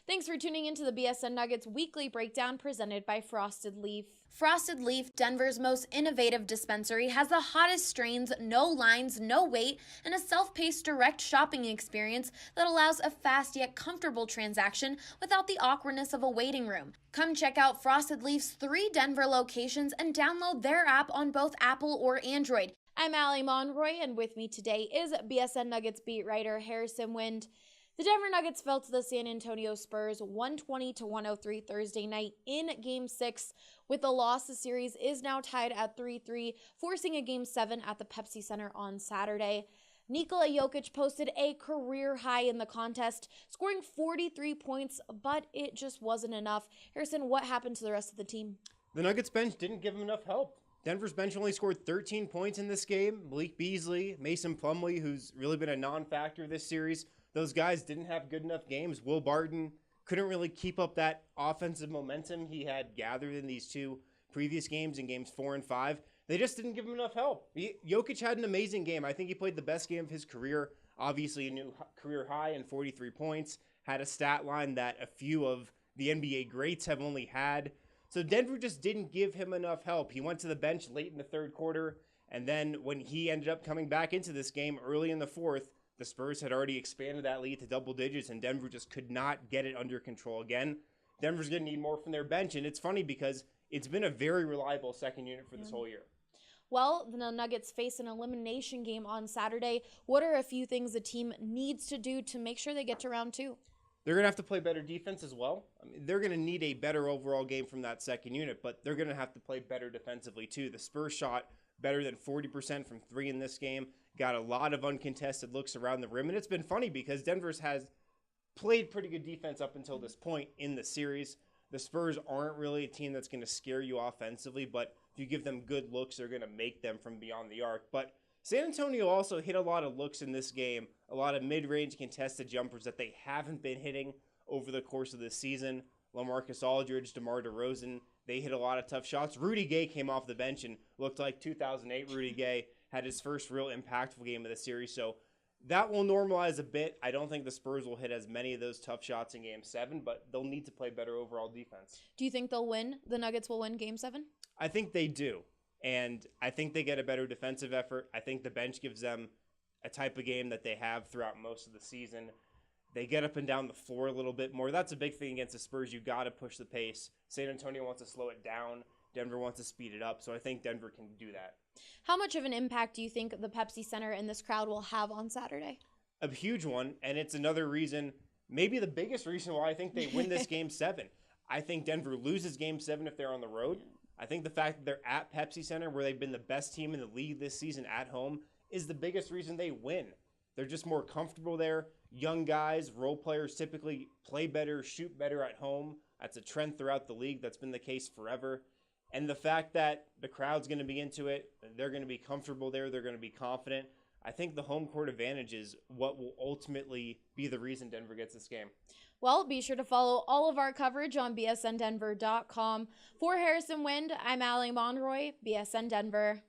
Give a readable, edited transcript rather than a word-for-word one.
Thanks for tuning into the BSN Nuggets weekly breakdown presented by Frosted Leaf. Frosted Leaf, Denver's most innovative dispensary, has the hottest strains, no lines, no wait, and a self-paced direct shopping experience that allows a fast yet comfortable transaction without the awkwardness of a waiting room. Come check out Frosted Leaf's 3 Denver locations and download their app on both Apple or Android. I'm Allie Monroy, and with me today is BSN Nuggets beat writer Harrison Wind. The Denver Nuggets fell to the San Antonio Spurs 120-103 Thursday night in Game 6. With the loss, the series is now tied at 3-3, forcing a Game 7 at the Pepsi Center on Saturday. Nikola Jokic posted a career high in the contest, scoring 43 points, but it just wasn't enough. Harrison, what happened to the rest of the team? The Nuggets bench didn't give him enough help. Denver's bench only scored 13 points in this game. Malik Beasley, Mason Plumlee, who's really been a non-factor this series, those guys didn't have good enough games. Will Barton couldn't really keep up that offensive momentum he had gathered in these 2 previous games in games 4 and 5. They just didn't give him enough help. Jokic had an amazing game. I think he played the best game of his career. Obviously a new career high in 43 points. Had a stat line that a few of the NBA greats have only had. So Denver just didn't give him enough help. He went to the bench late in the third quarter, and then when he ended up coming back into this game early in the fourth, the Spurs had already expanded that lead to double digits, and Denver just could not get it under control again. Denver's going to need more from their bench, and it's funny because it's been a very reliable second unit for this whole year. Well, the Nuggets face an elimination game on Saturday. What are a few things the team needs to do to make sure they get to round 2? They're going to have to play better defense as well. I mean, they're going to need a better overall game from that second unit, but they're going to have to play better defensively too. The Spurs shot better than 40% from 3 in this game. Got a lot of uncontested looks around the rim. And it's been funny because Denver's has played pretty good defense up until this point in the series. The Spurs aren't really a team that's going to scare you offensively, but if you give them good looks, they're going to make them from beyond the arc. But San Antonio also hit a lot of looks in this game, a lot of mid-range contested jumpers that they haven't been hitting over the course of this season. LaMarcus Aldridge, DeMar DeRozan, they hit a lot of tough shots. Rudy Gay came off the bench and looked like 2008 Rudy Gay. Had his first real impactful game of the series, so that will normalize a bit. I don't think the Spurs will hit as many of those tough shots in Game 7, but they'll need to play better overall defense. Do you think they'll win? The Nuggets will win Game 7? I think they do, and I think they get a better defensive effort. I think the bench gives them a type of game that they have throughout most of the season. They get up and down the floor a little bit more. That's a big thing against the Spurs. You got to push the pace. San Antonio wants to slow it down. Denver wants to speed it up, so I think Denver can do that. How much of an impact do you think the Pepsi Center and this crowd will have on Saturday? A huge one, and it's another reason, maybe the biggest reason why I think they win this Game 7. I think Denver loses Game 7 if they're on the road. I think the fact that they're at Pepsi Center, where they've been the best team in the league this season at home, is the biggest reason they win. They're just more comfortable there. Young guys, role players typically play better, shoot better at home. That's a trend throughout the league. That's been the case forever. And the fact that the crowd's going to be into it, they're going to be comfortable there, they're going to be confident. I think the home court advantage is what will ultimately be the reason Denver gets this game. Well, be sure to follow all of our coverage on bsndenver.com. For Harrison Wind, I'm Allie Monroy, BSN Denver.